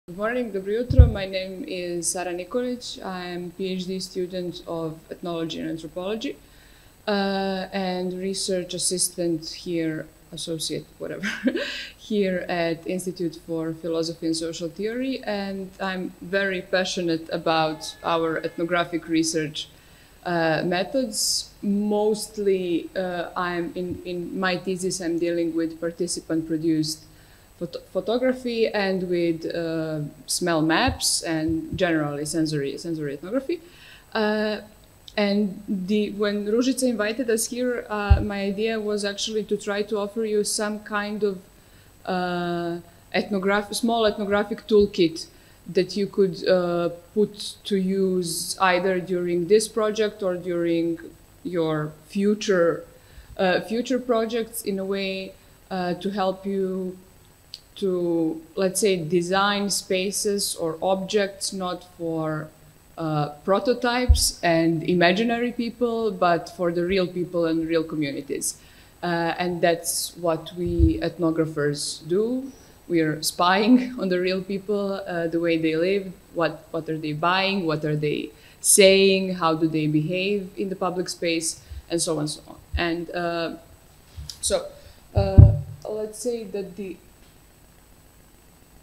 Good morning, dobro jutro. My name is Sara Nikolić. I'm PhD student of Ethnology and Anthropology and research assistant here, associate, whatever, here at Institute for Philosophy and Social Theory. And I'm very passionate about our ethnographic research methods. Mostly, I'm in my thesis, I'm dealing with participant-produced photography and with smell maps and generally sensory ethnography. And when Ružica invited us here, my idea was actually to try to offer you some kind of small ethnographic toolkit that you could put to use either during this project or during your future projects in a way to help you to, let's say, design spaces or objects not for prototypes and imaginary people, but for the real people and real communities. And that's what we ethnographers do. We are spying on the real people, the way they live, what are they buying, what are they saying, how do they behave in the public space, and so on and so on. And so let's say that the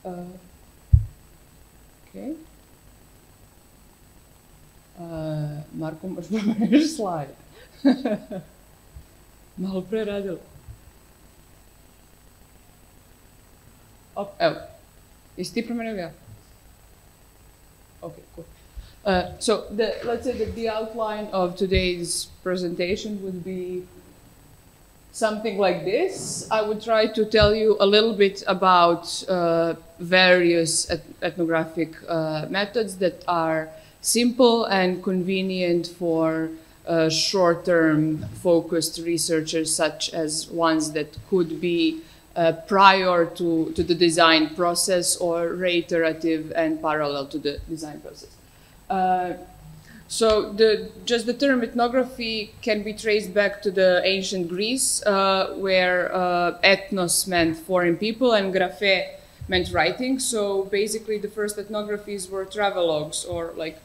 okay. Marko, možeš promeniti slajd? Malo pre radilo. Evo, jesi ti promenio ja? Okay, cool. So let's say that the outline of today's presentation would be something like this. I would try to tell you a little bit about various ethnographic methods that are simple and convenient for short-term focused researchers, such as ones that could be prior to the design process or reiterative and parallel to the design process. So just the term ethnography can be traced back to the ancient Greece, where ethnos meant foreign people and graphe meant writing. So basically the first ethnographies were travelogues or like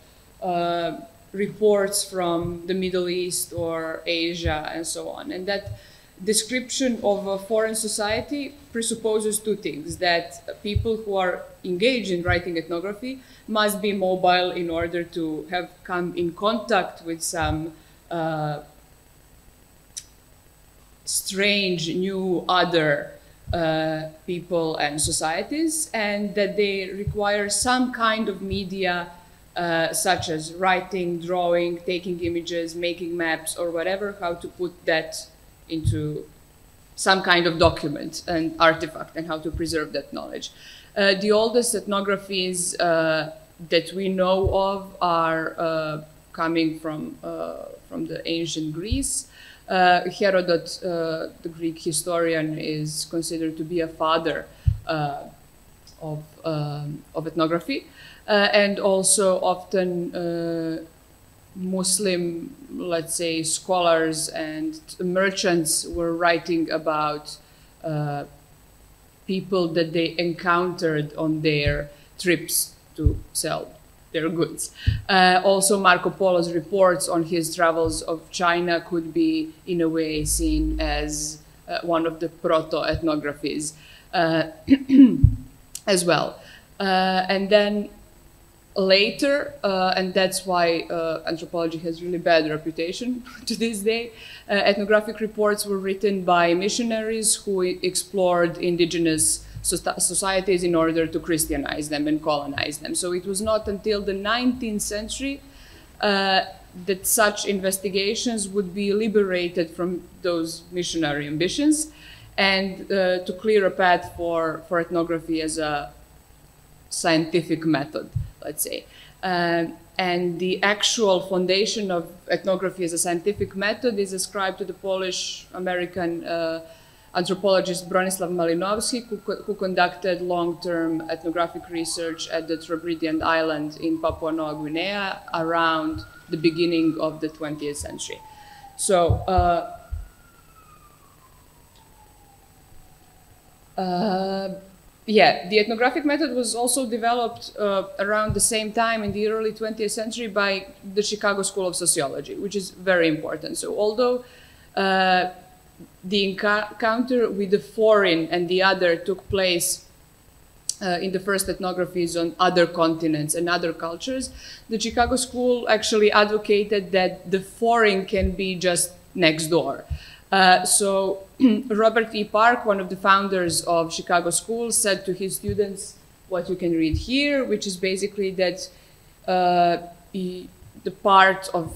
reports from the Middle East or Asia and so on. And that description of a foreign society presupposes two things: that people who are engaged in writing ethnography must be mobile in order to have come in contact with some strange, new, other people and societies, and that they require some kind of media such as writing, drawing, taking images, making maps, or whatever, how to put that into some kind of document and artifact, and how to preserve that knowledge. The oldest ethnographies that we know of are coming from the ancient Greece. Herodot, the Greek historian, is considered to be a father of ethnography, and also often Muslim, let's say, scholars and merchants were writing about people that they encountered on their trips to sell their goods. Also, Marco Polo's reports on his travels of China could be, in a way, seen as one of the proto-ethnographies as well. And then later, and that's why anthropology has really bad reputation to this day, ethnographic reports were written by missionaries who explored indigenous societies in order to Christianize them and colonize them. So it was not until the 19th century that such investigations would be liberated from those missionary ambitions and to clear a path for ethnography as a scientific method, let's say. And the actual foundation of ethnography as a scientific method is ascribed to the Polish-American anthropologist Bronislaw Malinowski, who conducted long-term ethnographic research at the Trobriand Island in Papua New Guinea around the beginning of the 20th century. So yeah, the ethnographic method was also developed around the same time in the early 20th century by the Chicago School of Sociology, which is very important. So although the encounter with the foreign and the other took place in the first ethnographies on other continents and other cultures, the Chicago School actually advocated that the foreign can be just next door. So Robert E. Park, one of the founders of Chicago School, said to his students what you can read here, which is basically that the part of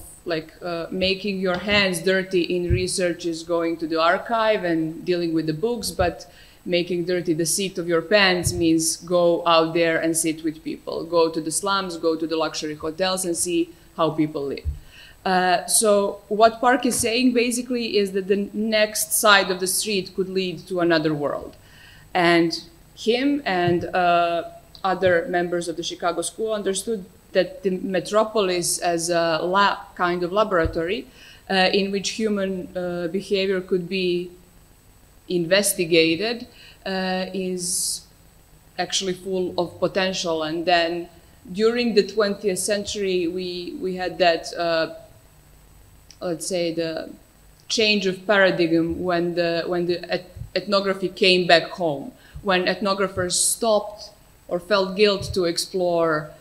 making your hands dirty in research is going to the archive and dealing with the books, but making dirty the seat of your pants means go out there and sit with people, go to the slums, go to the luxury hotels and see how people live. So what Park is saying basically is that the next side of the street could lead to another world. And him and other members of the Chicago School understood that the metropolis as a kind of laboratory in which human behavior could be investigated is actually full of potential. And then during the 20th century, we had that, let's say, the change of paradigm when the ethnography came back home, when ethnographers stopped or felt guilt to explore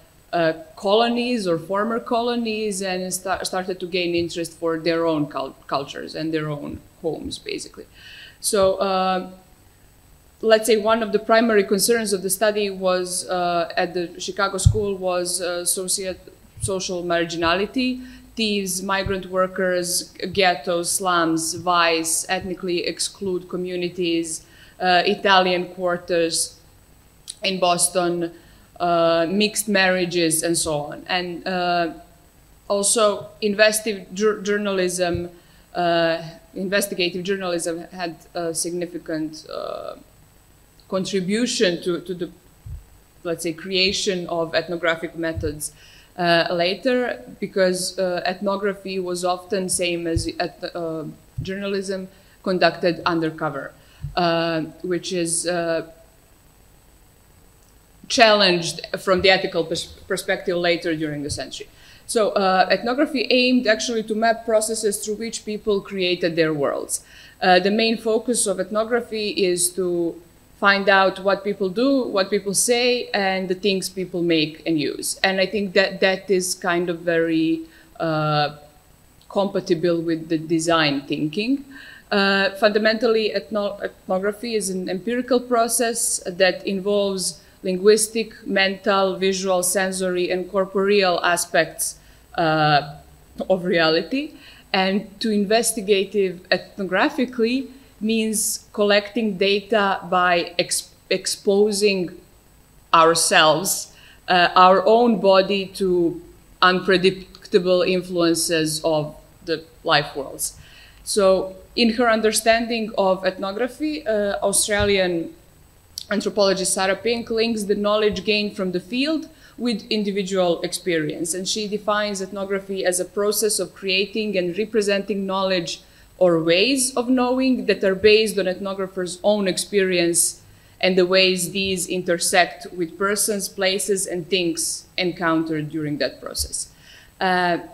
colonies or former colonies and started to gain interest for their own cultures and their own homes, basically. So let's say one of the primary concerns of the study was at the Chicago School was social marginality, thieves, migrant workers, ghettos, slums, vice, ethnically excluded communities, Italian quarters in Boston, mixed marriages, and so on. And also investigative journalism had a significant contribution to the, let's say, creation of ethnographic methods later, because ethnography was often same as journalism conducted undercover, which is challenged from the ethical perspective later during the century. So ethnography aimed actually to map processes through which people created their worlds. The main focus of ethnography is to find out what people do, what people say, and the things people make and use. And I think that that is kind of very compatible with the design thinking. Fundamentally, ethnography is an empirical process that involves linguistic, mental, visual, sensory, and corporeal aspects of reality. And to investigative ethnographically means collecting data by exposing ourselves, our own body, to unpredictable influences of the life worlds. So in her understanding of ethnography, Australian anthropologist Sara links the knowledge gained from the field with individual experience. And she defines ethnography as a process of creating and representing knowledge or ways of knowing that are based on ethnographers' own experience and the ways these intersect with persons, places, and things encountered during that process.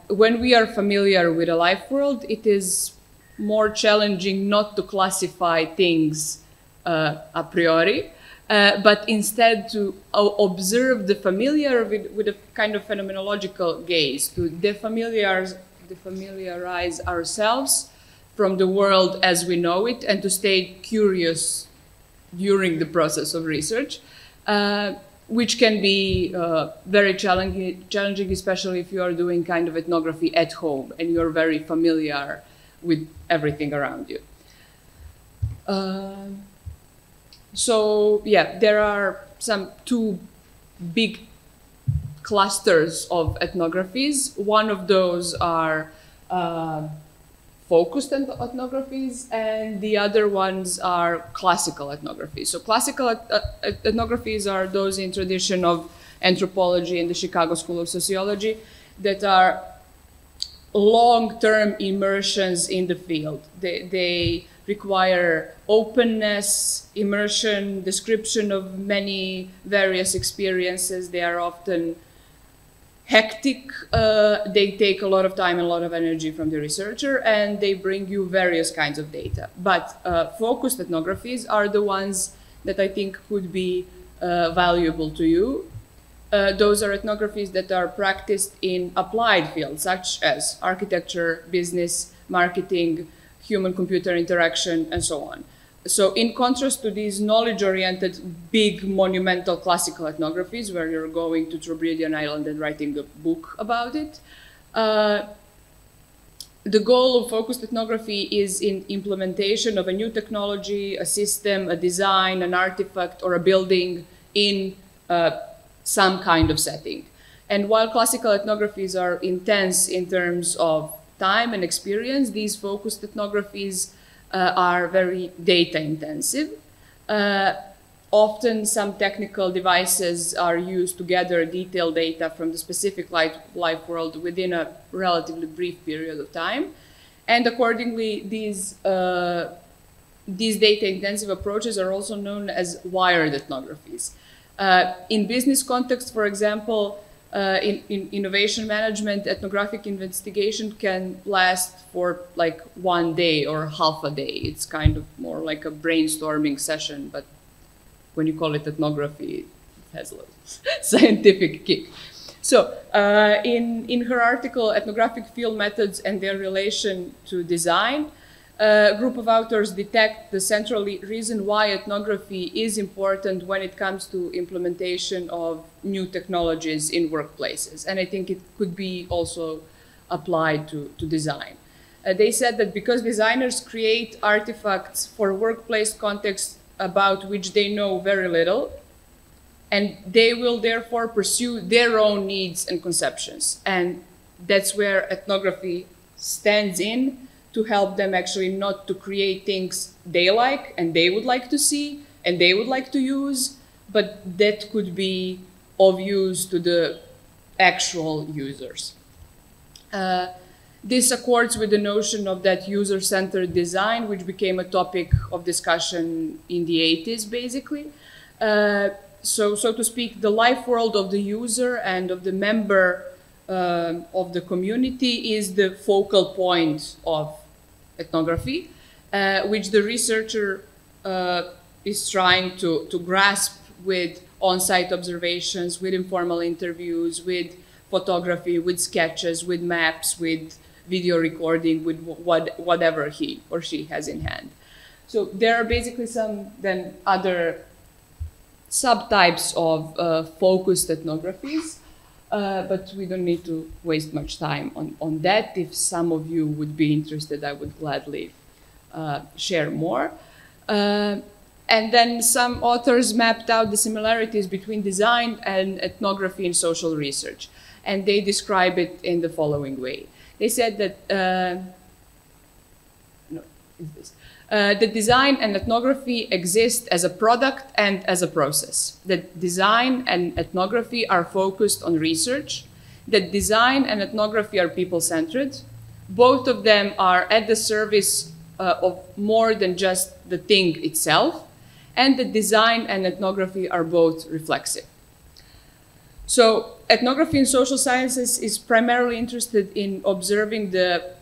When we are familiar with a life world, it is more challenging not to classify things a priori, but instead to observe the familiar with a kind of phenomenological gaze, to defamiliarize ourselves from the world as we know it, and to stay curious during the process of research, which can be very challenging, especially if you are doing kind of ethnography at home and you're very familiar with everything around you. So yeah, there are two big clusters of ethnographies. One of those are focused ethnographies, and the other ones are classical ethnographies. So classical ethnographies are those in tradition of anthropology and the Chicago School of Sociology that are long-term immersions in the field. They require openness, immersion, description of many various experiences. They are often hectic. They take a lot of time and a lot of energy from the researcher, and they bring you various kinds of data. But focused ethnographies are the ones that I think could be valuable to you. Those are ethnographies that are practiced in applied fields, such as architecture, business, marketing, human-computer interaction, and so on. So in contrast to these knowledge-oriented, big, monumental classical ethnographies, where you're going to Trobriand Island and writing a book about it, the goal of focused ethnography is in implementation of a new technology, a system, a design, an artifact, or a building in some kind of setting. And while classical ethnographies are intense in terms of time and experience, these focused ethnographies are very data intensive. Often some technical devices are used to gather detailed data from the specific life world within a relatively brief period of time. And accordingly, these data intensive approaches are also known as wired ethnographies. In business context, for example, in innovation management, ethnographic investigation can last for like 1 day or half a day. It's kind of more like a brainstorming session, but when you call it ethnography, it has a scientific kick. So in her article, Ethnographic Field Methods and Their Relation to Design, a group of authors detect the central reason why ethnography is important when it comes to implementation of new technologies in workplaces. And I think it could be also applied to design. They said that because designers create artifacts for workplace contexts about which they know very little, and they will therefore pursue their own needs and conceptions. And that's where ethnography stands in, to help them actually not to create things they like and they would like to see and they would like to use, but that could be of use to the actual users. This accords with the notion of that user-centered design, which became a topic of discussion in the 80s, basically. So to speak, the life world of the user and of the member of the community is the focal point of ethnography, which the researcher is trying to grasp with on-site observations, with informal interviews, with photography, with sketches, with maps, with video recording, with whatever he or she has in hand. So there are basically some then other subtypes of focused ethnographies. But we don't need to waste much time on that. If some of you would be interested, I would gladly share more. And then some authors mapped out the similarities between design and ethnography in social research. And they describe it in the following way. They said that, that design and ethnography exist as a product and as a process. That design and ethnography are focused on research. That design and ethnography are people-centered. Both of them are at the service of more than just the thing itself. And that design and ethnography are both reflexive. So ethnography in social sciences is primarily interested in observing the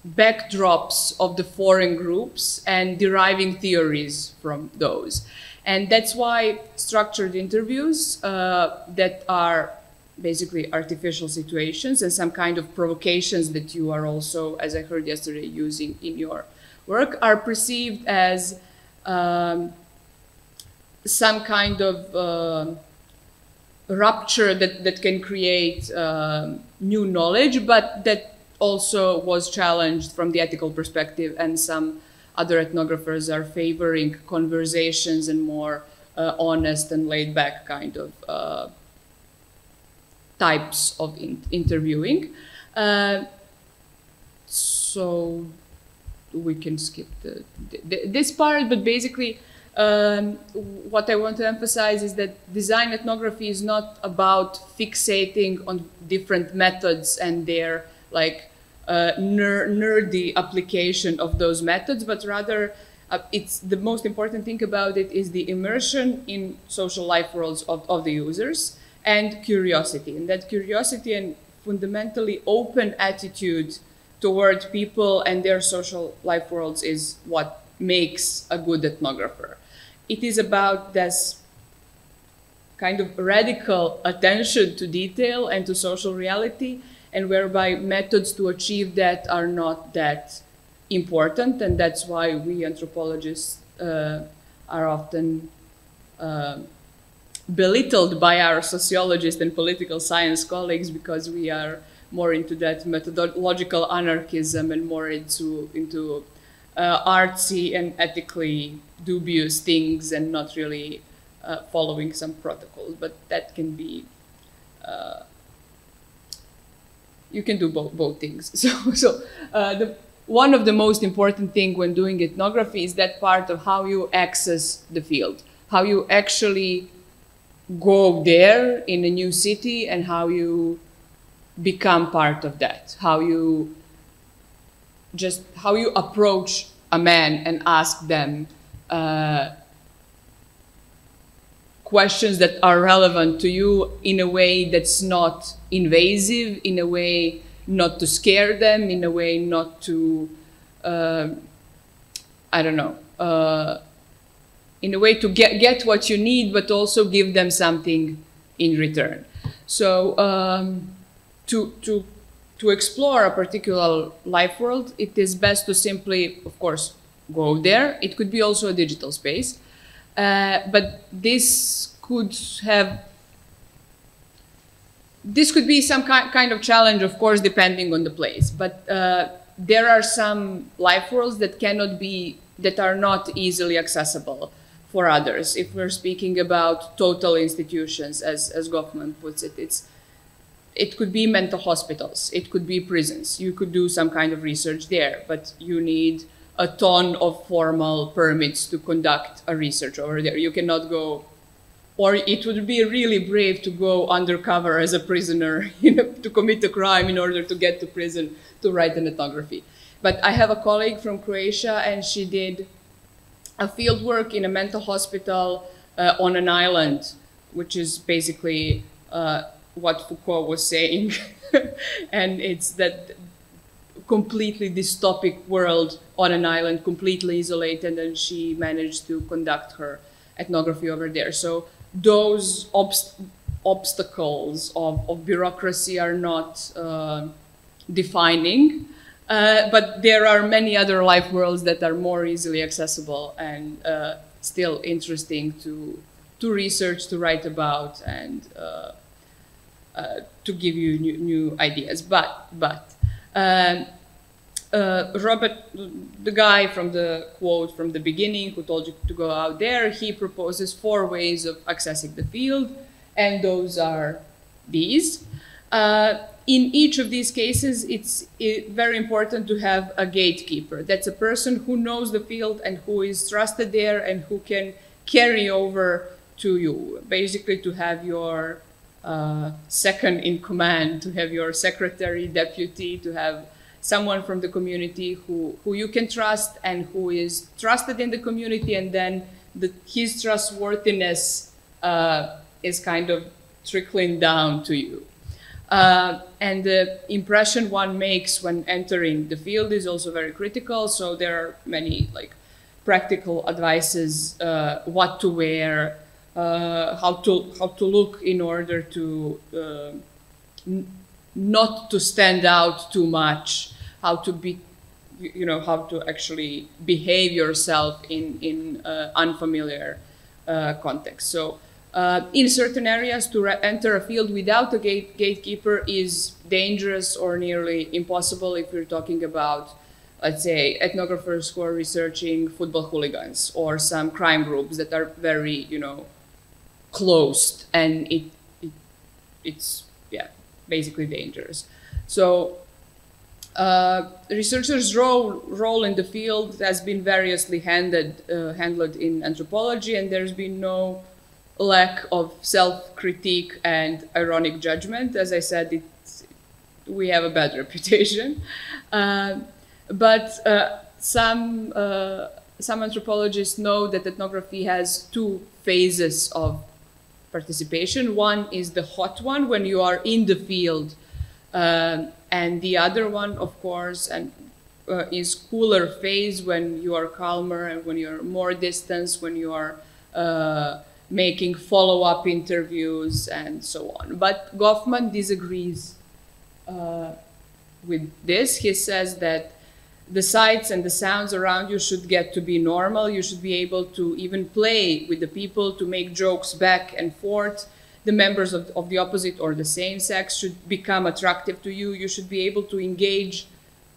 backdrops of the foreign groups and deriving theories from those. And that's why structured interviews that are basically artificial situations and some kind of provocations that you are also, as I heard yesterday, using in your work, are perceived as some kind of rupture that can create new knowledge, but that also was challenged from the ethical perspective, and some other ethnographers are favoring conversations and more honest and laid-back kind of types of interviewing. So we can skip this part, but basically what I want to emphasize is that design ethnography is not about fixating on different methods and their like nerdy application of those methods, but rather it's the most important thing about it is the immersion in social life worlds of the users and curiosity. And that curiosity and fundamentally open attitude toward people and their social life worlds is what makes a good ethnographer. It is about this kind of radical attention to detail and to social reality, and whereby methods to achieve that are not that important, and that's why we anthropologists are often belittled by our sociologist and political science colleagues, because we are more into that methodological anarchism and more into artsy and ethically dubious things, and not really following some protocols. But that can be, you can do both things. So one of the most important thing when doing ethnography is that part of how you access the field, how you actually go there in a new city, and how you become part of that, how you approach a man and ask them questions that are relevant to you in a way that's not invasive, in a way not to scare them, in a way not to, I don't know, in a way to get what you need, but also give them something in return. So to explore a particular life world, it is best to simply, of course, go there. It could be also a digital space, but this could be some kind of challenge, of course, depending on the place. But there are some life worlds that are not easily accessible for others. If we're speaking about total institutions, as Goffman puts it, it could be mental hospitals, it could be prisons. You could do some kind of research there, but you need a ton of formal permits to conduct a research over there. You cannot go, or it would be really brave to go undercover as a prisoner, to commit a crime in order to get to prison to write an ethnography. But I have a colleague from Croatia, and she did a field work in a mental hospital on an island, which is basically what Foucault was saying. And it's that completely dystopic world on an island, completely isolated, and she managed to conduct her ethnography over there. So those obstacles of bureaucracy are not defining, but there are many other life worlds that are more easily accessible and still interesting to research, to write about, and to give you new ideas. But Robert, the guy from the quote from the beginning who told you to go out there, he proposes 4 ways of accessing the field, and those are these. In each of these cases, it's very important to have a gatekeeper. That's a person who knows the field and who is trusted there and who can carry over to you. Basically, to have your second in command, to have your secretary, deputy, to have someone from the community who you can trust and who is trusted in the community, and then his trustworthiness is kind of trickling down to you. And the impression one makes when entering the field is also very critical. So there are many practical advices, what to wear, how to look in order to not to stand out too much, how to be, how to actually behave yourself in unfamiliar context. So in certain areas, to enter a field without a gatekeeper is dangerous or nearly impossible. If we're talking about, let's say, ethnographers who are researching football hooligans or some crime groups that are very, closed, and it's basically dangerous. So researchers' role in the field has been variously handled in anthropology, and there's been no lack of self-critique and ironic judgment. As I said, we have a bad reputation. But some anthropologists know that ethnography has two phases of participation. One is the hot one, when you are in the field, and the other one, of course, is cooler phase, when you are calmer and when you're more distance, when you are making follow-up interviews and so on. But Goffman disagrees with this. He says that the sights and the sounds around you should get to be normal. You should be able to even play with the people, to make jokes back and forth. The members of the opposite or the same sex should become attractive to you. You should be able to engage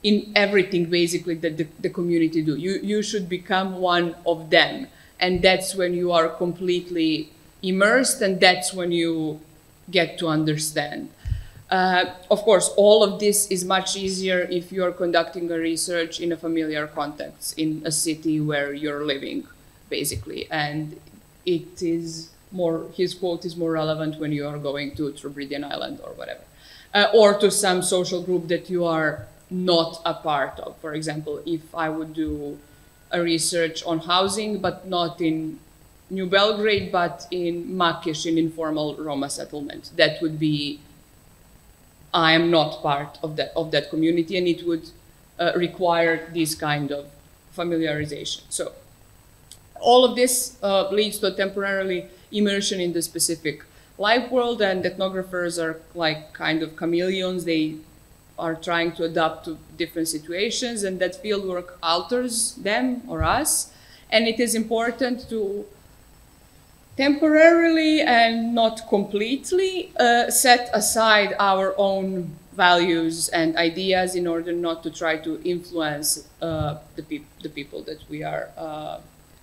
in everything, basically, that the community do. You should become one of them. And that's when you are completely immersed, and that's when you get to understand. Of course, all of this is much easier if you're conducting a research in a familiar context, in a city where you're living, basically. And it is more, his quote is more relevant when you are going to Trobriand Island or whatever, or to some social group that you are not a part of. For example, if I would do a research on housing, but not in New Belgrade, but in Makiš, in informal Roma settlement, that would be, I am not part of that community, and it would require this kind of familiarization. So all of this leads to a temporarily immersion in the specific life world, and ethnographers are like kind of chameleons. They are trying to adapt to different situations, and that fieldwork alters them or us. And it is important to temporarily and not completely set aside our own values and ideas in order not to try to influence the people that we are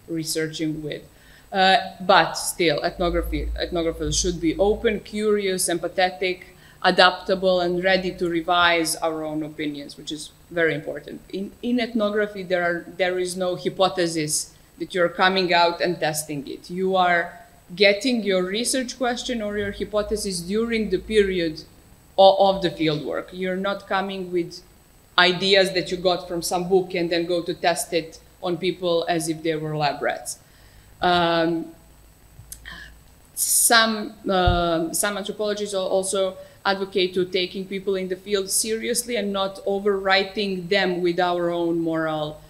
researching with. But still, ethnographers should be open, curious, empathetic, adaptable, and ready to revise our own opinions, which is very important. In ethnography, there is no hypothesis that you're coming out and testing it. You are getting your research question or your hypothesis during the period of the fieldwork. You're not coming with ideas that you got from some book and then go to test it on people as if they were lab rats. Some anthropologists also advocate to taking people in the field seriously and not overwriting them with our own moral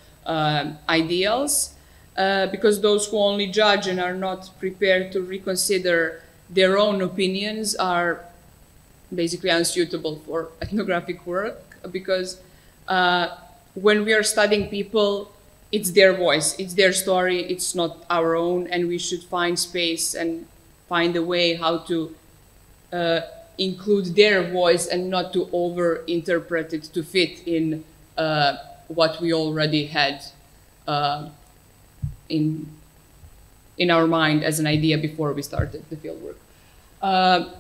ideals. Because those who only judge and are not prepared to reconsider their own opinions are basically unsuitable for ethnographic work, because when we are studying people, it's their voice, it's their story, it's not our own, and we should find space and find a way how to include their voice and not to over-interpret it to fit in what we already had in our mind as an idea before we started the fieldwork.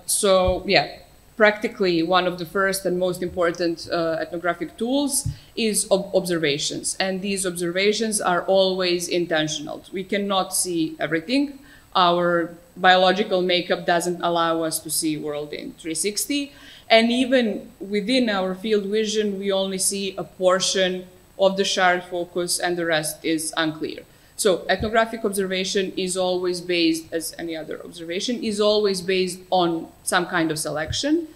So yeah, practically one of the first and most important ethnographic tools is observations. And these observations are always intentional. We cannot see everything. Our biological makeup doesn't allow us to see world in 360. And even within our field vision, we only see a portion of the shared focus and the rest is unclear. So ethnographic observation is always based, as any other observation, is always based on some kind of selection.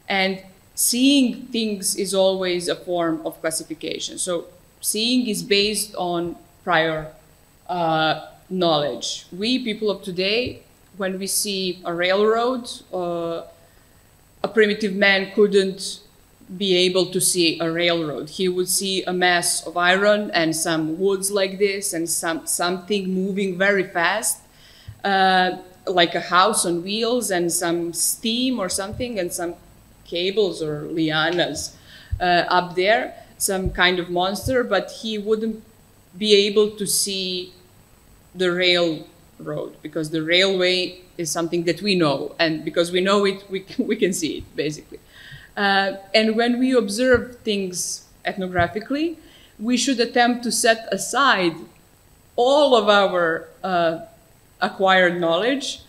And seeing things is always a form of classification. So seeing is based on prior knowledge. We, people of today, when we see a railroad, a primitive man couldn't be able to see a railroad. He would see a mass of iron and some woods like this and something moving very fast, like a house on wheels, and some steam or something, and some cables or lianas up there, some kind of monster, but he wouldn't be able to see the railroad, because the railway is something that we know, and because we know it, we can see it, basically. And when we observe things ethnographically, we should attempt to set aside all of our acquired knowledge,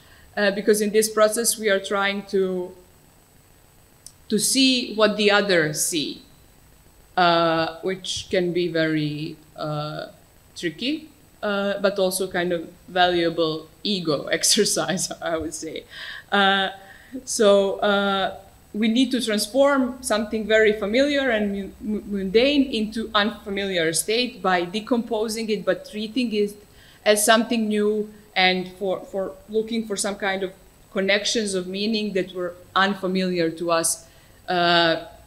because in this process we are trying to to see what the others see, which can be very tricky, but also kind of valuable ego exercise, I would say. We need to transform something very familiar and mundane into unfamiliar state by decomposing it, but treating it as something new, and for looking for some kind of connections of meaning that were unfamiliar to us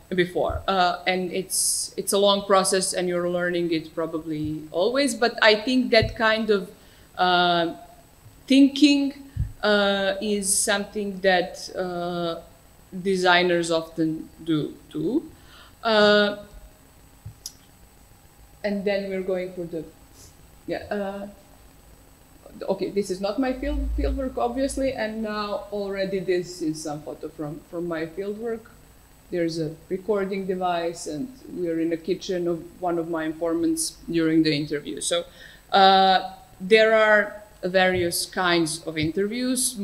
before. And it's a long process, and you're learning it probably always, but I think that kind of thinking is something that designers often do too. And then we're going for the, okay, this is not my fieldwork, obviously, and now already this is some photo from my fieldwork. There's a recording device, and we're in the kitchen of one of my informants during the interview. So there are various kinds of interviews.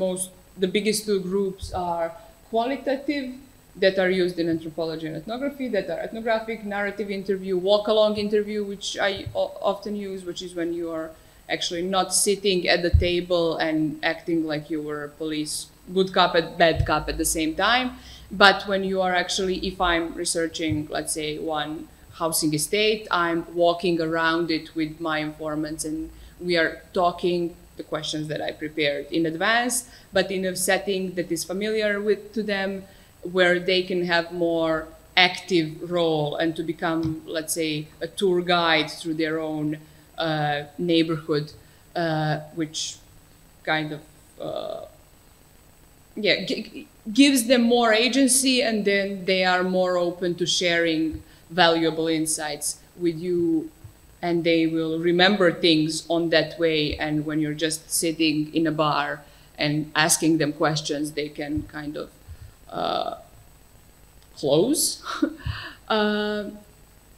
The biggest two groups are qualitative, that are used in anthropology and ethnography, that are ethnographic, narrative interview, walk-along interview, which I often use, which is when you are actually not sitting at the table and acting like you were police, good cop and bad cop at the same time. But when you are actually, if I'm researching, let's say, one housing estate, I'm walking around it with my informants, and we are talking the questions that I prepared in advance, but in a setting that is familiar to them, where they can have more active role and to become, let's say, a tour guide through their own neighborhood, which kind of gives them more agency, and then they are more open to sharing valuable insights with you, and they will remember things on that way. And when you're just sitting in a bar and asking them questions, they can kind of close.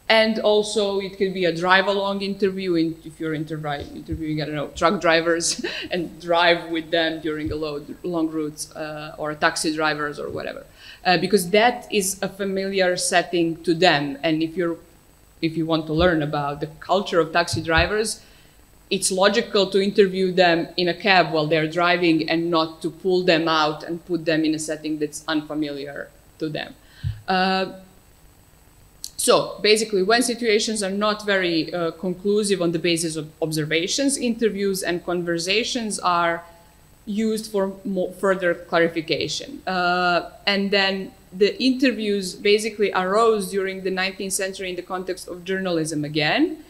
And also it can be a drive-along interview if you're interviewing, I don't know, truck drivers and drive with them during a long routes, or taxi drivers or whatever, because that is a familiar setting to them. And if you want to learn about the culture of taxi drivers, it's logical to interview them in a cab while they're driving, and not to pull them out and put them in a setting that's unfamiliar to them. So basically, when situations are not very conclusive on the basis of observations, interviews and conversations are used for further clarification. And then the interviews basically arose during the 19th century in the context of journalism again.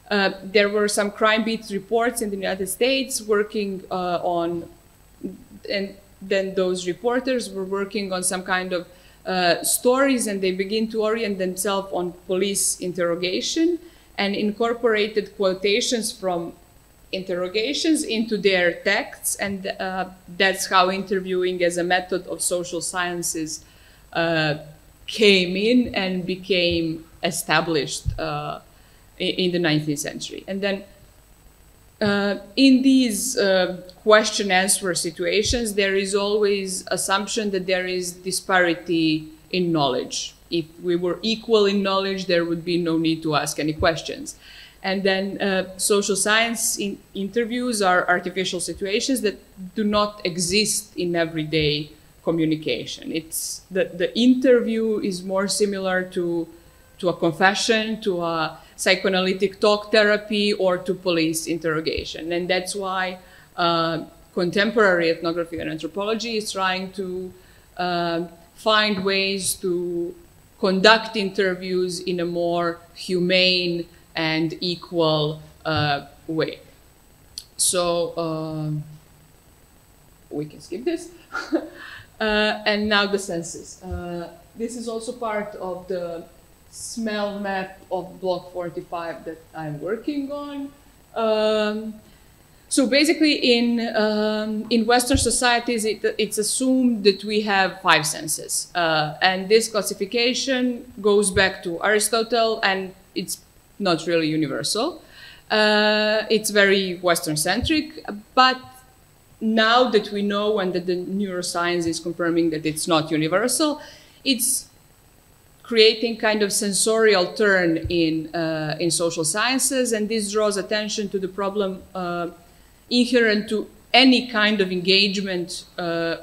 There were some crime beat reports in the United States working and then those reporters were working on some kind of stories, and they begin to orient themselves on police interrogation and incorporated quotations from interrogations into their texts. And that's how interviewing as a method of social sciences came in and became established in the 19th century. And then in these question-answer situations, there is always assumption that there is disparity in knowledge. If we were equal in knowledge, there would be no need to ask any questions. And then social science interviews are artificial situations that do not exist in everyday communication. It's the interview is more similar to a confession, to a psychoanalytic talk therapy, or to police interrogation. And that's why contemporary ethnography and anthropology is trying to find ways to conduct interviews in a more humane and equal way. So we can skip this. And now the census. This is also part of the smell map of Block 45 that I'm working on. So basically in Western societies, it's assumed that we have 5 senses. And this classification goes back to Aristotle, and it's not really universal. It's very Western-centric, but now that we know, and that the neuroscience is confirming that it's not universal, it's creating kind of sensorial turn in social sciences, and this draws attention to the problem inherent to any kind of engagement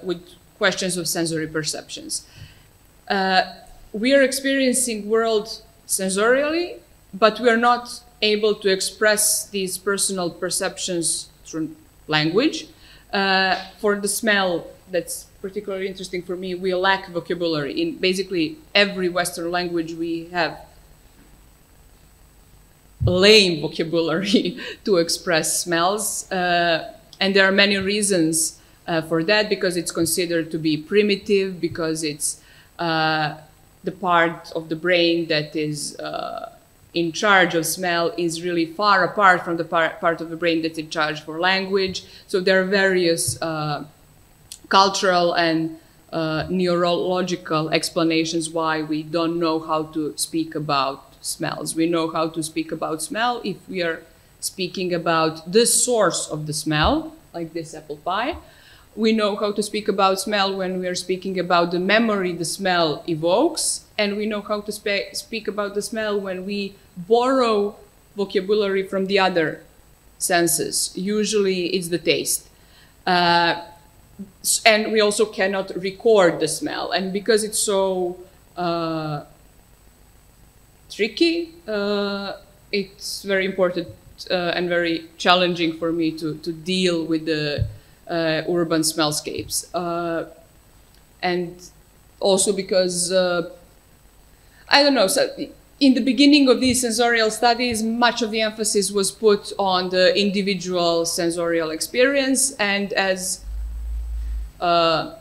with questions of sensory perceptions. We are experiencing world sensorially, but we are not able to express these personal perceptions through language. For the smell, that's particularly interesting for me, we lack vocabulary. In basically every Western language, we have lame vocabulary to express smells. And there are many reasons for that, because it's considered to be primitive, because it's the part of the brain that is in charge of smell is really far apart from the part of the brain that's in charge for language. So there are various cultural and neurological explanations why we don't know how to speak about smells. We know how to speak about smell if we are speaking about the source of the smell, like this apple pie. We know how to speak about smell when we are speaking about the memory the smell evokes, and we know how to speak about the smell when we borrow vocabulary from the other senses. Usually it's the taste. And we also cannot record the smell. And because it's so tricky, it's very important and very challenging for me to deal with the urban smellscapes. And also because, I don't know, so in the beginning of these sensorial studies, much of the emphasis was put on the individual sensorial experience, and as an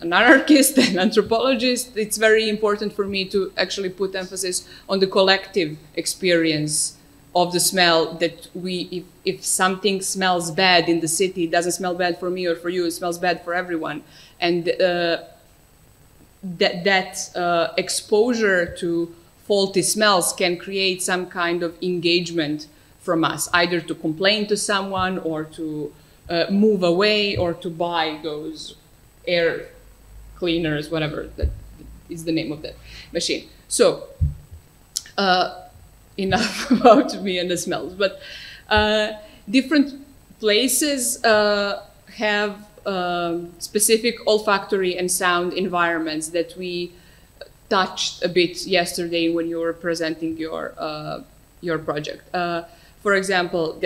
anarchist and anthropologist, it's very important for me to actually put emphasis on the collective experience of the smell, that if something smells bad in the city, it doesn't smell bad for me or for you, it smells bad for everyone. And that exposure to faulty smells can create some kind of engagement from us, either to complain to someone or to move away or to buy those air cleaners, whatever that is the name of that machine. So enough about me and the smells, but different places have specific olfactory and sound environments that we touched a bit yesterday when you were presenting your project. For example,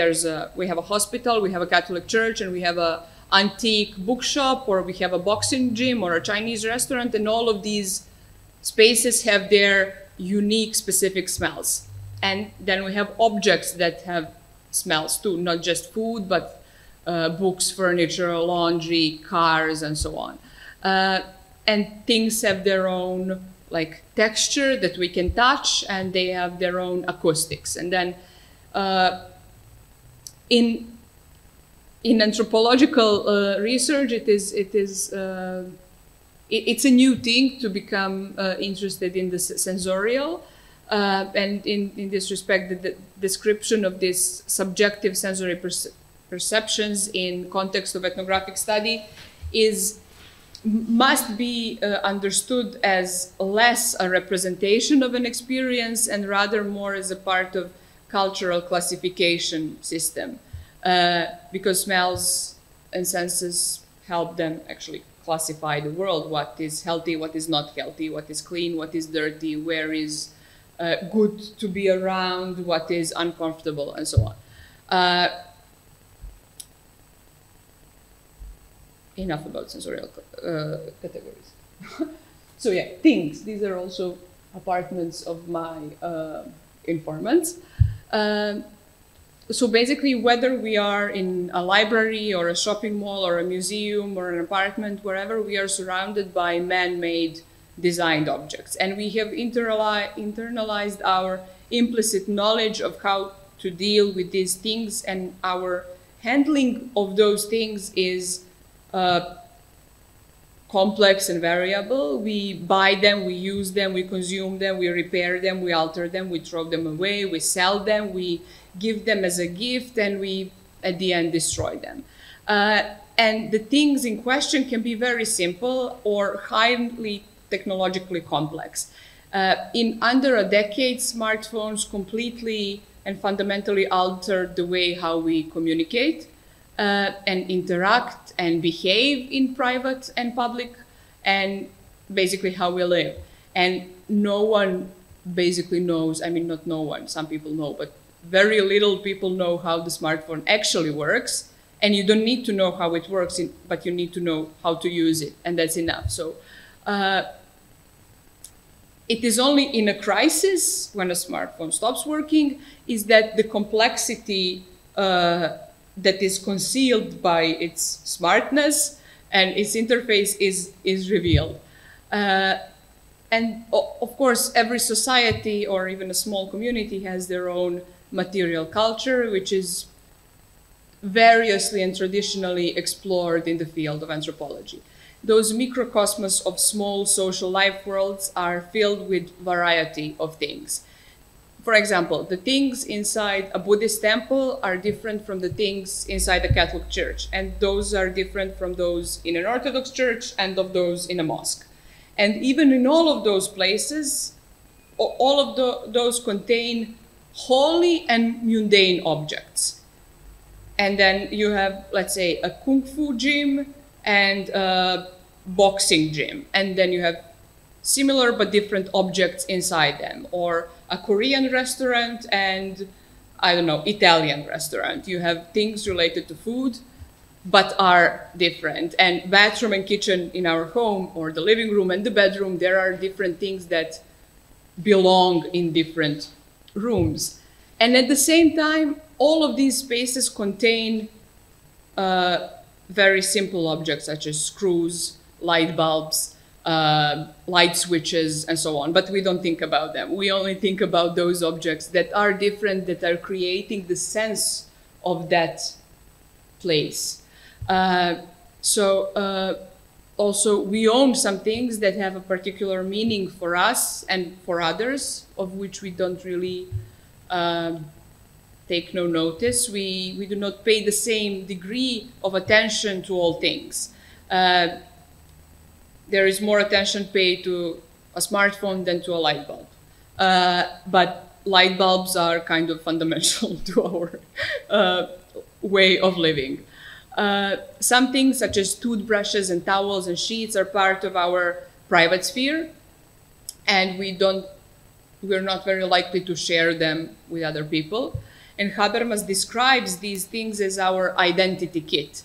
we have a hospital, we have a Catholic church, and we have an antique bookshop, or we have a boxing gym or a Chinese restaurant, and all of these spaces have their unique specific smells. And then we have objects that have smells too, not just food, but books, furniture, laundry, cars, and so on. And things have their own like texture that we can touch, and they have their own acoustics. And then in anthropological research, it's a new thing to become interested in the sensorial. And in this respect, the description of this subjective sensory perceptions in context of ethnographic study must be understood as less a representation of an experience and rather more as a part of cultural classification system, because smells and senses help them actually classify the world: what is healthy, what is not healthy, what is clean, what is dirty, where is good to be around, what is uncomfortable, and so on. Enough about sensorial categories. So yeah, things. These are also apartments of my informants. So basically, whether we are in a library or a shopping mall or a museum or an apartment, wherever, we are surrounded by man-made designed objects. And we have internalized our implicit knowledge of how to deal with these things, and our handling of those things is complex and variable. We buy them, we use them, we consume them, we repair them, we alter them, we throw them away, we sell them, we give them as a gift, and we, at the end, destroy them. And the things in question can be very simple or highly technologically complex. In under a decade, smartphones completely and fundamentally altered the way how we communicate and interact and behave in private and public, and basically how we live. And no one basically knows, I mean, not no one, some people know, but very little people know how the smartphone actually works. And you don't need to know how it works, but you need to know how to use it, and that's enough. So it is only in a crisis, when a smartphone stops working, is that the complexity that is concealed by its smartness and its interface is revealed. And of course, every society or even a small community has their own material culture, which is variously and traditionally explored in the field of anthropology. Those microcosmos of small social life worlds are filled with variety of things. For example, the things inside a Buddhist temple are different from the things inside a Catholic church, and those are different from those in an Orthodox church and of those in a mosque. And even in all of those places, all of those contain holy and mundane objects. And then you have, let's say, a kung fu gym and a boxing gym. And then you have similar but different objects inside them. Or a Korean restaurant and, I don't know, Italian restaurant. You have things related to food, but are different. And bathroom and kitchen in our home, or the living room and the bedroom, there are different things that belong in different rooms. And at the same time, all of these spaces contain very simple objects such as screws, light bulbs, light switches, and so on. But we don't think about them. We only think about those objects that are different, that are creating the sense of that place. Also, we own some things that have a particular meaning for us and for others, of which we don't really take no notice. We do not pay the same degree of attention to all things. There is more attention paid to a smartphone than to a light bulb. But light bulbs are kind of fundamental to our way of living. Some things such as toothbrushes and towels and sheets are part of our private sphere, and we're not very likely to share them with other people. And Habermas describes these things as our identity kit.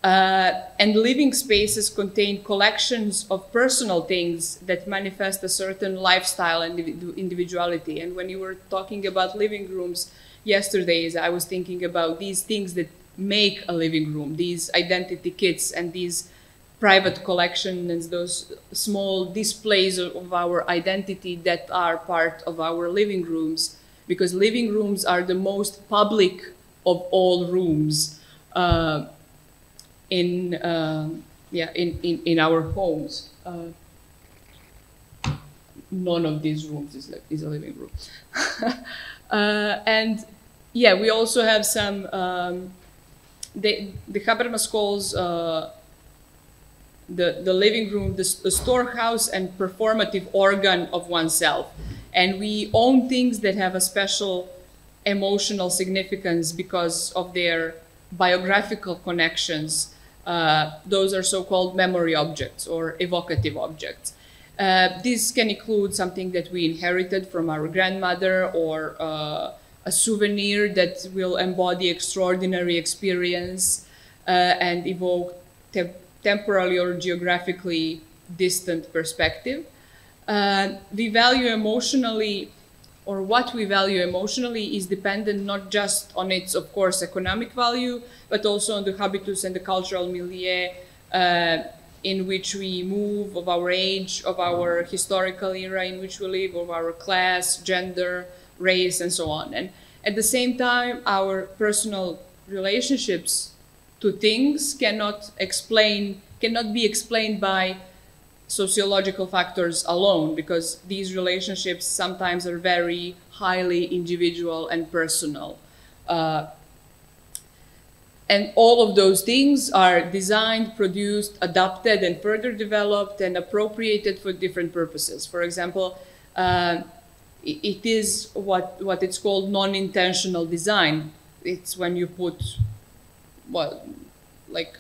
And living spaces contain collections of personal things that manifest a certain lifestyle and individuality. And when you were talking about living rooms yesterday, I was thinking about these things that make a living room, these identity kits and these private collections and those small displays of our identity that are part of our living rooms, because living rooms are the most public of all rooms in our homes. None of these rooms is a living room. And yeah, we also have some, the Habermas calls the living room the storehouse and performative organ of oneself. And we own things that have a special emotional significance because of their biographical connections. Those are so-called memory objects or evocative objects. This can include something that we inherited from our grandmother, or a souvenir that will embody extraordinary experience and evoke temporally or geographically distant perspective. We value emotionally, or what we value emotionally is dependent not just on its, of course, economic value, but also on the habitus and the cultural milieu in which we move, of our age, of our historical era in which we live, of our class, gender, race, and so on. And at the same time, our personal relationships to things cannot be explained by sociological factors alone, because these relationships sometimes are very highly individual and personal. And all of those things are designed, produced, adapted, and further developed and appropriated for different purposes. For example, it is what it's called non-intentional design. It's when you put, well, like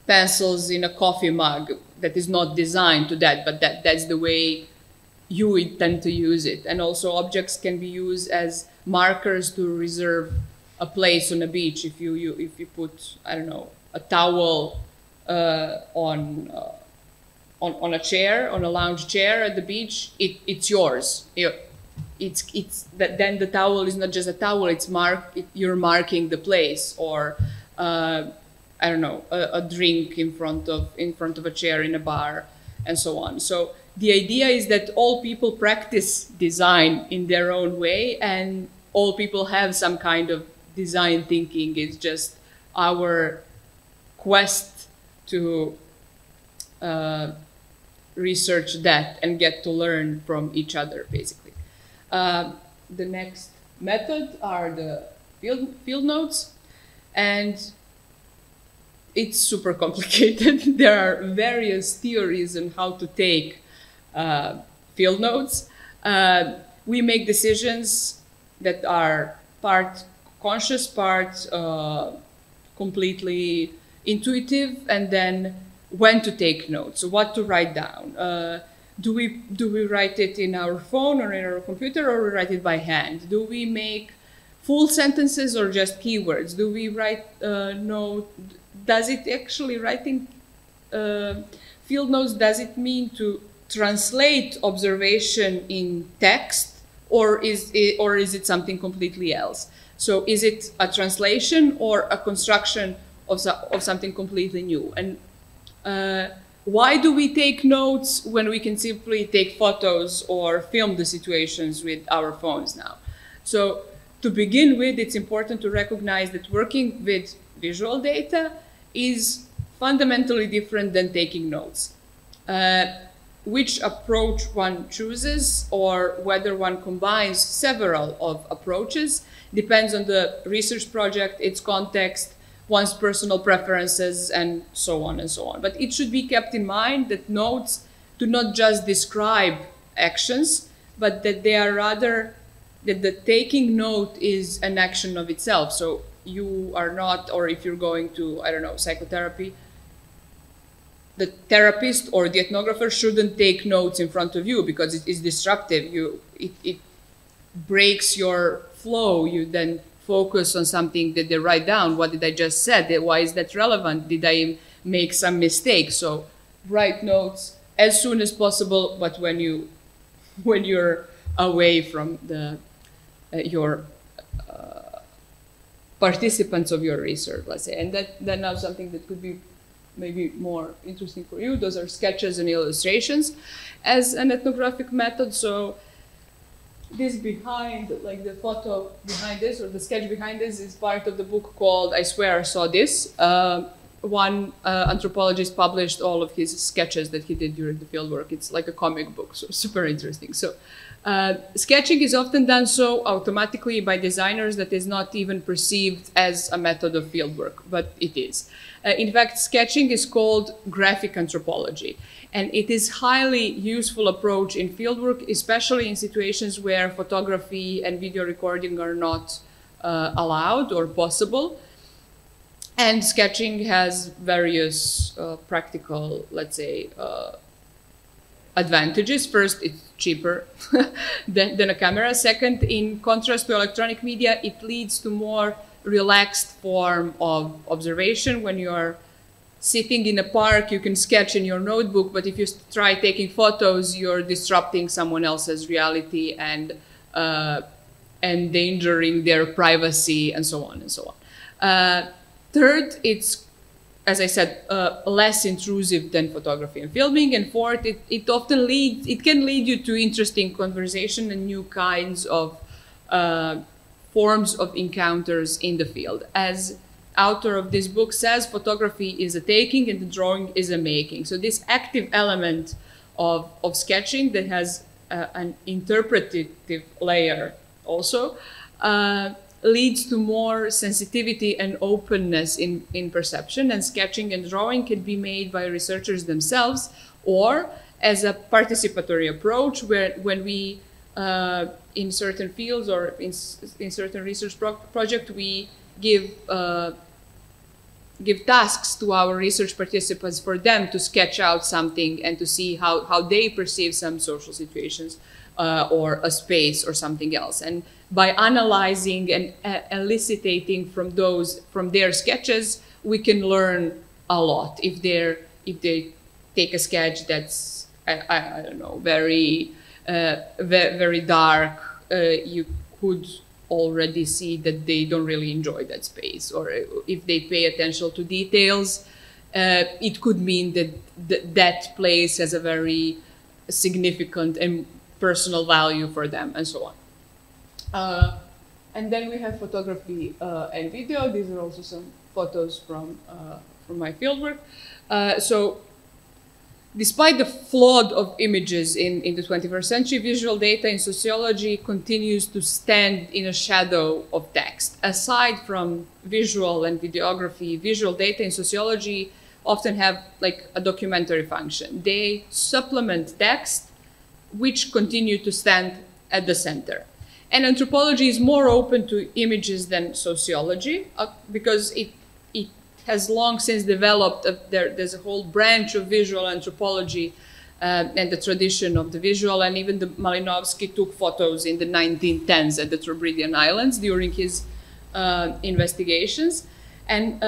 pencils in a coffee mug that is not designed to that, but that's the way you intend to use it. And also objects can be used as markers to reserve a place on a beach. If you put, I don't know, a towel on a chair, on a lounge chair at the beach, it's yours. It's that then the towel is not just a towel. You're marking the place, or I don't know, a drink in front of a chair in a bar, and so on. So the idea is that all people practice design in their own way, and all people have some kind of design thinking. It's just our quest to research that and get to learn from each other, basically. The next method are the field notes, and it's super complicated. There are various theories on how to take field notes. We make decisions that are part conscious, part completely intuitive, and then when to take notes, so what to write down. Do we write it in our phone or in our computer, or we write it by hand? Do we make full sentences or just keywords? Do we write note? Does it actually writing field notes, does it mean to translate observation in text, or is it something completely else? So is it a translation or a construction of something completely new? And why do we take notes when we can simply take photos or film the situations with our phones now? So to begin with, it's important to recognize that working with visual data is fundamentally different than taking notes. Which approach one chooses, or whether one combines several of approaches, depends on the research project, its context, one's personal preferences, and so on and so on. But it should be kept in mind that notes do not just describe actions, but that they are rather, that the taking note is an action of itself. So you are not, or if you're going to, I don't know, psychotherapy, the therapist or the ethnographer shouldn't take notes in front of you because it is disruptive. It breaks your flow. You then focus on something that they write down. What did I just said? Why is that relevant? Did I make some mistake? So write notes as soon as possible, but when you're away from your participants of your research, let's say. And that now something that could be maybe more interesting for you. Those are sketches and illustrations as an ethnographic method. So this behind, like the photo behind this, or the sketch behind this, is part of the book called I Swear I Saw This. One anthropologist published all of his sketches that he did during the fieldwork. It's like a comic book, so super interesting. So sketching is often done so automatically by designers that is not even perceived as a method of fieldwork, but it is. In fact, sketching is called graphic anthropology, and it is highly useful approach in fieldwork, especially in situations where photography and video recording are not allowed or possible. And sketching has various practical, let's say, advantages. First, it's cheaper than a camera. Second, in contrast to electronic media, it leads to more relaxed form of observation. When you're sitting in a park, you can sketch in your notebook, but if you try taking photos, you're disrupting someone else's reality and endangering their privacy, and so on and so on. Third, it's, as I said, less intrusive than photography and filming. And fourth, it can lead you to interesting conversation and new kinds of forms of encounters in the field. As author of this book says, photography is a taking and the drawing is a making. So this active element of sketching that has an interpretative layer also leads to more sensitivity and openness in perception, and sketching and drawing can be made by researchers themselves or as a participatory approach where when we, in certain fields or in certain research project, we give tasks to our research participants for them to sketch out something and to see how they perceive some social situations or a space or something else. And by analyzing and elicitating from their sketches, we can learn a lot. If they take a sketch that's I don't know, very dark, you could already see that they don't really enjoy that space. Or if they pay attention to details, it could mean that that place has a very significant and personal value for them, and so on. And then we have photography and video. These are also some photos from my fieldwork. So despite the flood of images in the 21st century, visual data in sociology continues to stand in a shadow of text. Aside from visual and videography, visual data in sociology often have like a documentary function. They supplement text, which continue to stand at the center. And anthropology is more open to images than sociology because it has long since developed, there's a whole branch of visual anthropology and the tradition of the visual, and even the Malinowski took photos in the 1910s at the Trobridian Islands during his investigations. And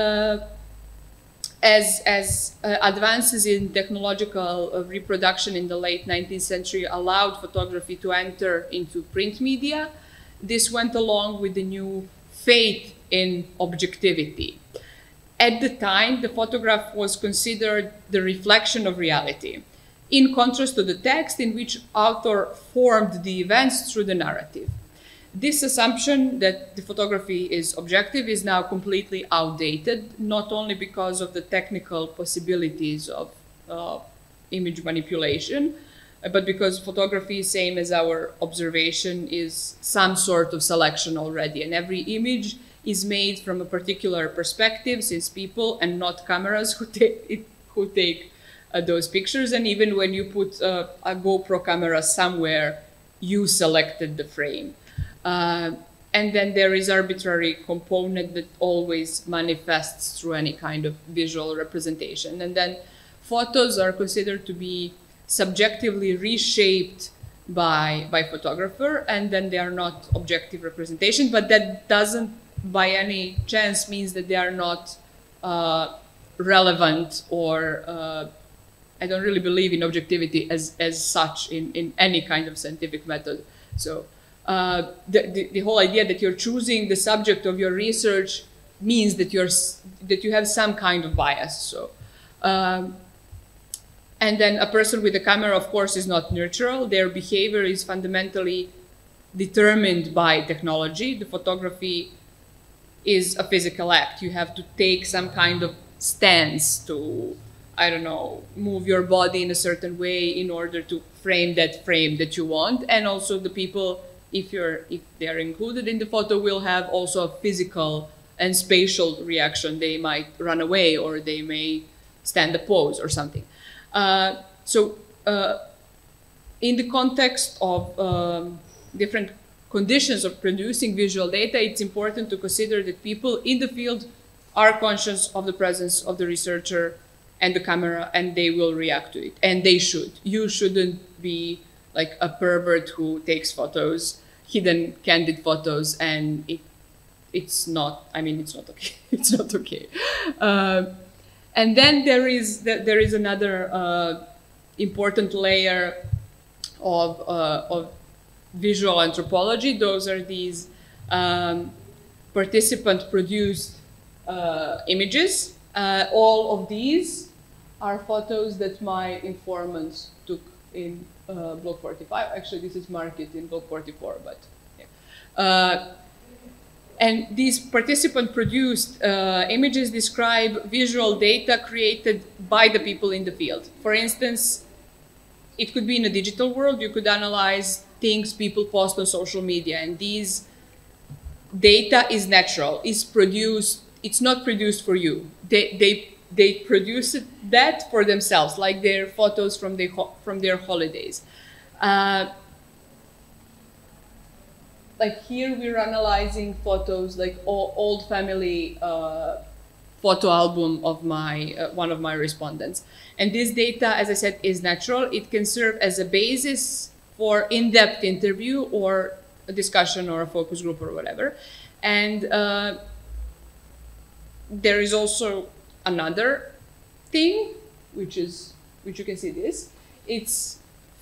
as advances in technological reproduction in the late 19th century allowed photography to enter into print media, this went along with the new faith in objectivity. At the time, the photograph was considered the reflection of reality, in contrast to the text in which author formed the events through the narrative. This assumption that the photography is objective is now completely outdated, not only because of the technical possibilities of image manipulation, but because photography, same as our observation, is some sort of selection already, and every image is made from a particular perspective, since people and not cameras who take those pictures. And even when you put a GoPro camera somewhere, you selected the frame. And then there is arbitrary component that always manifests through any kind of visual representation. And then photos are considered to be subjectively reshaped by photographer, and then they are not objective representation, but that doesn't by any chance means that they are not relevant, or I don't really believe in objectivity as such in any kind of scientific method. So the whole idea that you're choosing the subject of your research means that you have some kind of bias. So and then a person with a camera, of course, is not neutral. Their behavior is fundamentally determined by technology. The photography is a physical act. You have to take some kind of stance to, I don't know, move your body in a certain way in order to frame that you want. And also the people, if they are included in the photo, will have also a physical and spatial reaction. They might run away, or they may stand a pose or something. So in the context of different conditions of producing visual data, it's important to consider that people in the field are conscious of the presence of the researcher and the camera, and they will react to it, and they should. You shouldn't be like a pervert who takes photos, hidden, candid photos, and it's not, I mean, it's not okay. It's not okay. And then there is another important layer of visual anthropology. Those are these participant-produced images. All of these are photos that my informants took in Block 45. Actually, this is marked in Block 44, but yeah. And these participant-produced images describe visual data created by the people in the field. For instance, it could be in a digital world. You could analyze things people post on social media, and these data is natural, is produced, it's not produced for you. They produce that for themselves, like their photos from their holidays. Like here we're analyzing photos, like old family photo album of my one of my respondents. And this data, as I said, is natural. It can serve as a basis for in-depth interview or a discussion or a focus group or whatever. And there is also another thing, which you can see this. It's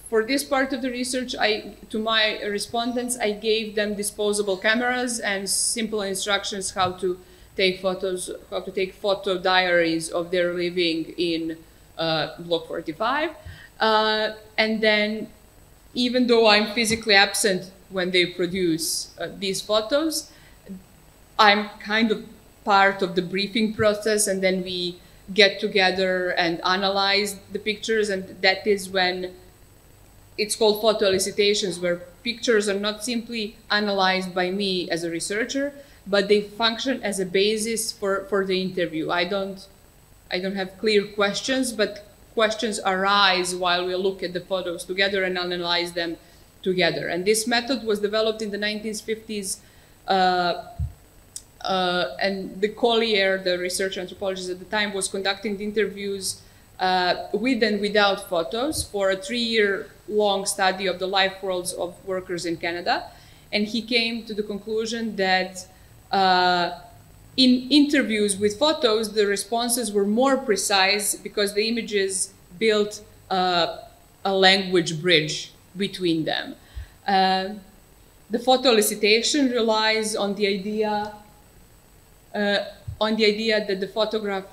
for this part of the research, to my respondents, I gave them disposable cameras and simple instructions how to take photos, how to take photo diaries of their living in Block 45. And then, even though I'm physically absent when they produce these photos, I'm kind of part of the briefing process, and then we get together and analyze the pictures, and that is when it's called photo elicitations, where pictures are not simply analyzed by me as a researcher, but they function as a basis for the interview. I don't have clear questions, but questions arise while we look at the photos together and analyze them together. And this method was developed in the 1950s, and the Collier, the research anthropologist at the time, was conducting the interviews with and without photos for a 3-year-long study of the life worlds of workers in Canada. And he came to the conclusion that in interviews with photos, the responses were more precise because the images built a language bridge between them. The photo elicitation relies on the idea that the photograph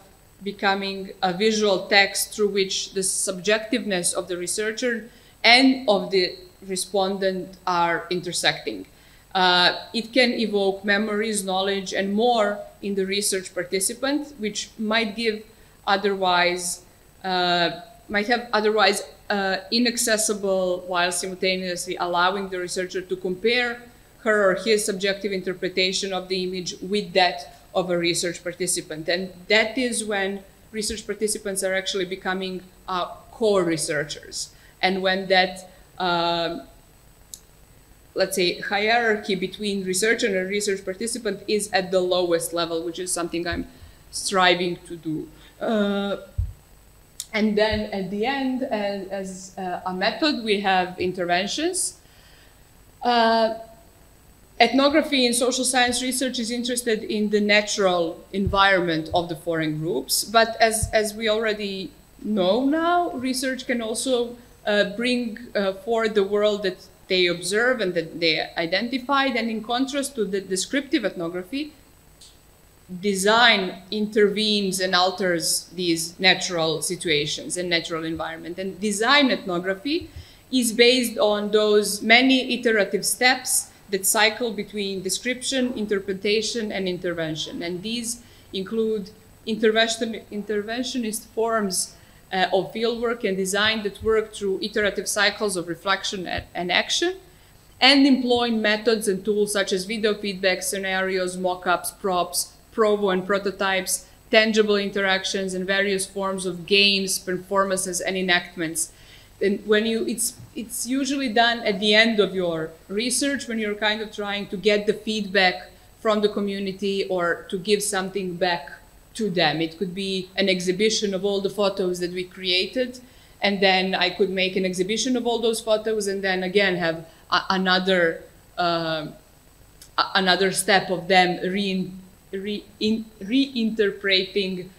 becoming a visual text through which the subjectiveness of the researcher and of the respondent are intersecting. It can evoke memories, knowledge, and more in the research participant, which might have otherwise inaccessible, while simultaneously allowing the researcher to compare her or his subjective interpretation of the image with that of a research participant. And that is when research participants are actually becoming co-researchers. And when that, let's say, hierarchy between researcher and research participant is at the lowest level, which is something I'm striving to do. And then at the end, as a method, we have interventions. Ethnography in social science research is interested in the natural environment of the foreign groups, but as we already know now, research can also bring forward the world that they observe and that they identified, and in contrast to the descriptive ethnography, design intervenes and alters these natural situations and natural environment. And design ethnography is based on those many iterative steps that cycle between description, interpretation, and intervention. And these include interventionist forms of fieldwork and design that work through iterative cycles of reflection and action, and employing methods and tools such as video feedback, scenarios, mock-ups, props, provo and prototypes, tangible interactions, and various forms of games, performances, and enactments. And when it's usually done at the end of your research, when you're kind of trying to get the feedback from the community or to give something back to them. It could be an exhibition of all the photos that we created, and then I could make an exhibition of all those photos, and then again have another step of them reinterpreting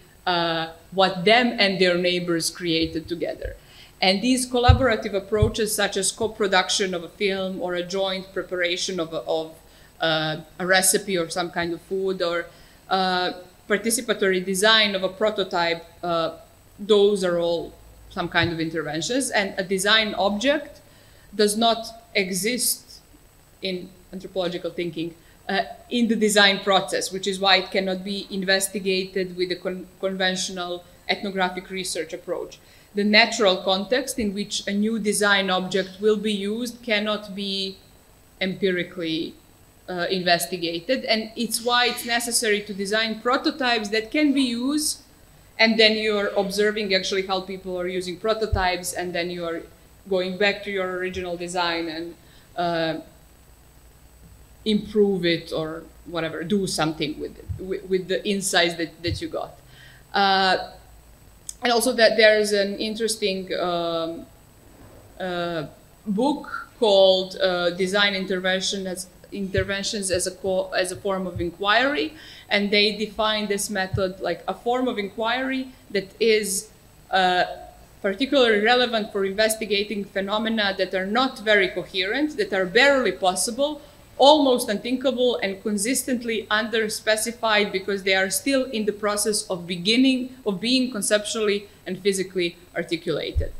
what them and their neighbors created together. And these collaborative approaches, such as co-production of a film or a joint preparation of a recipe or some kind of food, or participatory design of a prototype, those are all some kind of interventions. And a design object does not exist in anthropological thinking in the design process, which is why it cannot be investigated with a conventional ethnographic research approach. The natural context in which a new design object will be used cannot be empirically investigated, and it's why it's necessary to design prototypes that can be used, and then you're observing actually how people are using prototypes, and then you are going back to your original design and improve it or whatever, do something with it, with the insights that you got. And also that there is an interesting book called Design Interventions as a Form of Inquiry, and they define this method like a form of inquiry that is particularly relevant for investigating phenomena that are not very coherent, that are barely possible, almost unthinkable, and consistently underspecified because they are still in the process of being conceptually and physically articulated.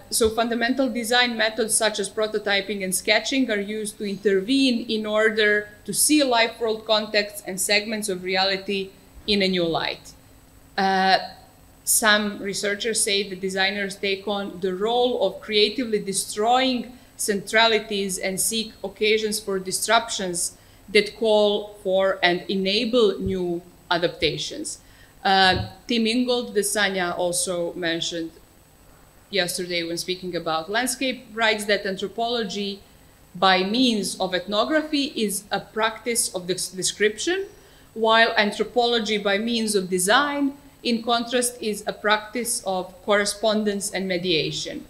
So fundamental design methods such as prototyping and sketching are used to intervene in order to see life world contexts and segments of reality in a new light. Some researchers say that designers take on the role of creatively destroying centralities and seek occasions for disruptions that call for and enable new adaptations. Tim Ingold, the Sanya also mentioned yesterday when speaking about landscape, writes that anthropology by means of ethnography is a practice of description, while anthropology by means of design, in contrast, is a practice of correspondence and mediation.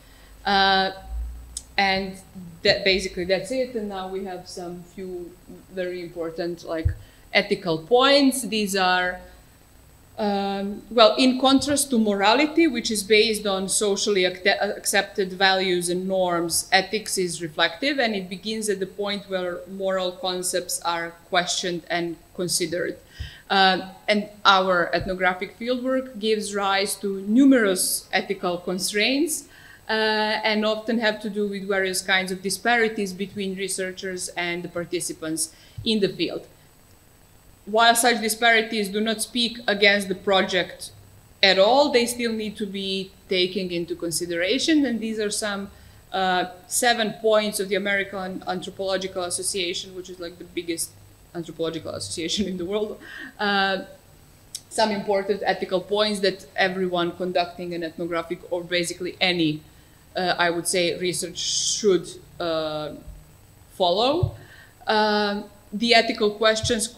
And basically that's it. And now we have some few very important like ethical points. These are, well, in contrast to morality, which is based on socially accepted values and norms, ethics is reflective, and it begins at the point where moral concepts are questioned and considered. And our ethnographic fieldwork gives rise to numerous ethical constraints, and often have to do with various kinds of disparities between researchers and the participants in the field. While such disparities do not speak against the project at all, they still need to be taken into consideration. And these are some 7 points of the American Anthropological Association, which is like the biggest anthropological association in the world. Some important ethical points that everyone conducting an ethnographic or basically any, I would say, research should follow. The ethical questions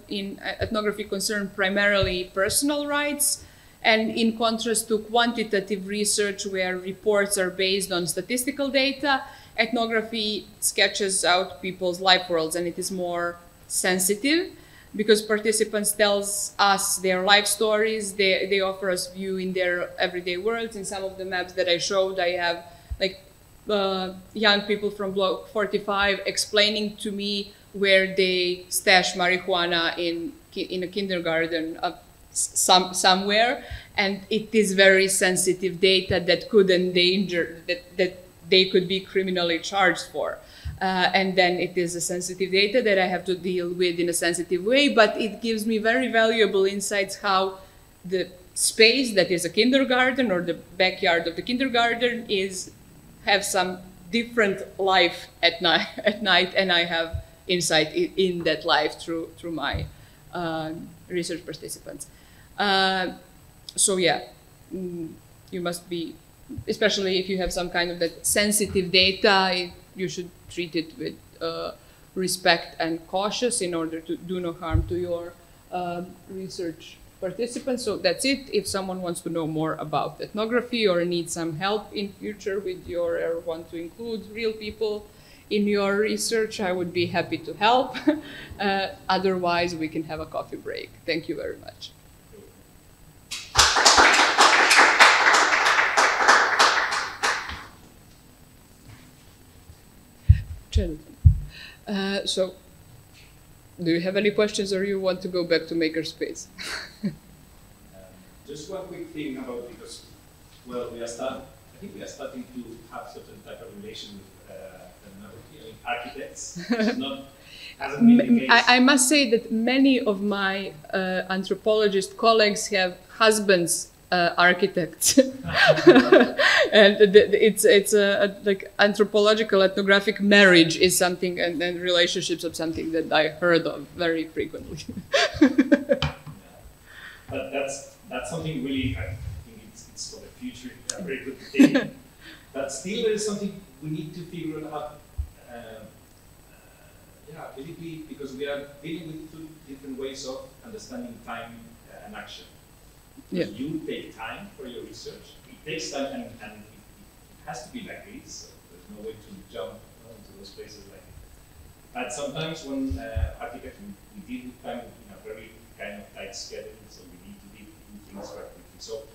in ethnography concern primarily personal rights, and in contrast to quantitative research where reports are based on statistical data, ethnography sketches out people's life worlds, and it is more sensitive because participants tell us their life stories, they offer us view in their everyday worlds. In some of the maps that I showed, I have like young people from Block 45 explaining to me where they stash marijuana in a kindergarten somewhere, and it is very sensitive data that could endanger, that they could be criminally charged for. And then it is a sensitive data that I have to deal with in a sensitive way, but it gives me very valuable insights how the space that is a kindergarten or the backyard of the kindergarten have some different life at night, and I have insight in that life through my research participants. So yeah, you must be, especially if you have some kind of that sensitive data, you should treat it with respect and cautious in order to do no harm to your research participants. So that's it. If someone wants to know more about ethnography or needs some help in future with or want to include real people in your research, I would be happy to help. Otherwise, we can have a coffee break. Thank you very much. So, do you have any questions, or you want to go back to makerspace? Just one quick thing about, because, well, I think we are starting to have certain type of relation with architects. I must say that many of my anthropologist colleagues have husbands architects, and it's a like anthropological ethnographic marriage is something, and relationships of something that I heard of very frequently. But that's something really, I think it's for the future, a very good thing. But still, there is something we need to figure out. Yeah, basically, because we are dealing with two different ways of understanding time and action. Yeah. You take time for your research. It takes time, and it has to be like this. So there's no way to jump into those places like it. But sometimes when architects, we deal with time in a very kind of tight schedule, so we need to do things quite quickly. So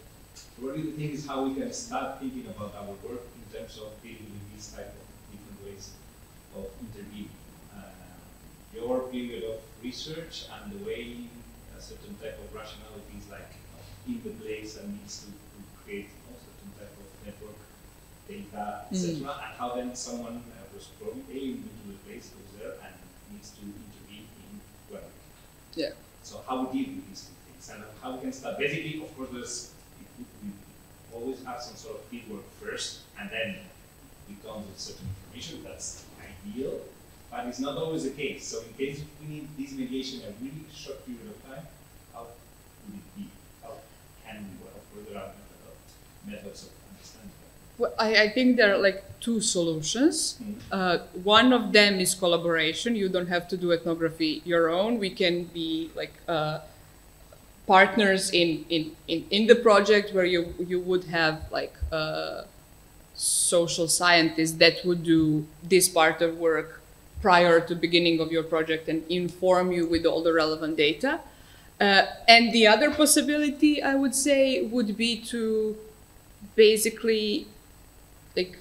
really the thing is how we can start thinking about our work in terms of dealing with these type of different ways of intervening. Your period of research and the way a certain type of rationality is like in the place and needs to create a certain type of network data, etc. And how then someone who's probably alien into the place goes there and needs to intervene in well. Yeah. So how we deal with these two things and how we can start. Basically, of course, we always have some sort of fieldwork first, and then we come with certain information. That's ideal. But it's not always the case. So in case we need this mediation in a really short period of time, how would it be? How can we further out methods of understanding that? Well, I think there are like two solutions. One of them is collaboration. You don't have to do ethnography your own. We can be like partners in the project where you would have like social scientists that would do this part of work prior to beginning of your project and inform you with all the relevant data. And the other possibility, I would say, would be to basically like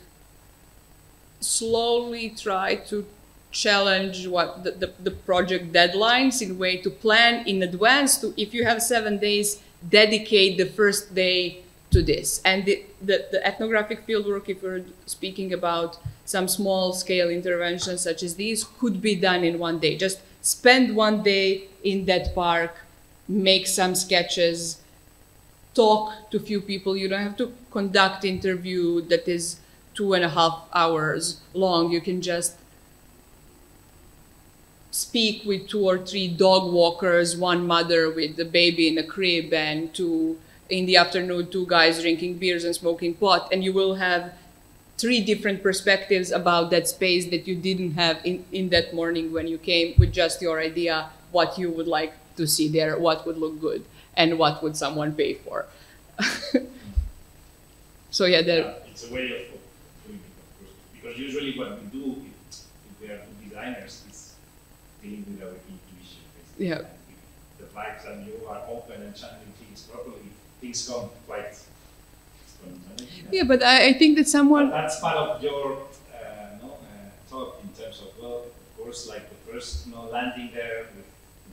slowly try to challenge what the project deadlines in a way to plan in advance to, if you have 7 days, dedicate the first day to this. And the ethnographic fieldwork, if we're speaking about some small scale interventions such as these, could be done in 1 day. Just spend 1 day in that park, make some sketches, talk to a few people. You don't have to conduct interview that is 2.5 hours long. You can just speak with 2 or 3 dog walkers, one mother with the baby in a crib, and in the afternoon, 2 guys drinking beers and smoking pot, and you will have 3 different perspectives about that space that you didn't have in that morning when you came with just your idea what you would like to see there, what would look good, and what would someone pay for. So yeah, it's a way of doing it, of course, because usually what we do, if we are designers, is dealing with our intuition. Basically. Yeah. And the vibes and you are open and channeling things properly, things come quite spontaneously. Yeah, but I think that someone... But that's part of your thought in terms of, well, of course, like the first landing there with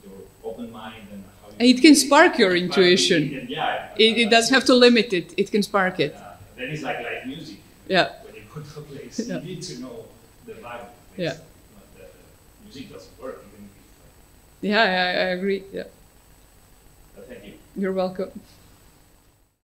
your open mind and how you... It can spark your intuition. And, yeah, it doesn't have to limit it. It can spark it. Then it's like live music. Yeah. When you go to a place, you need to know the vibe of the place. Yeah. The music doesn't work even if... Yeah, I agree. Yeah. But thank you. You're welcome.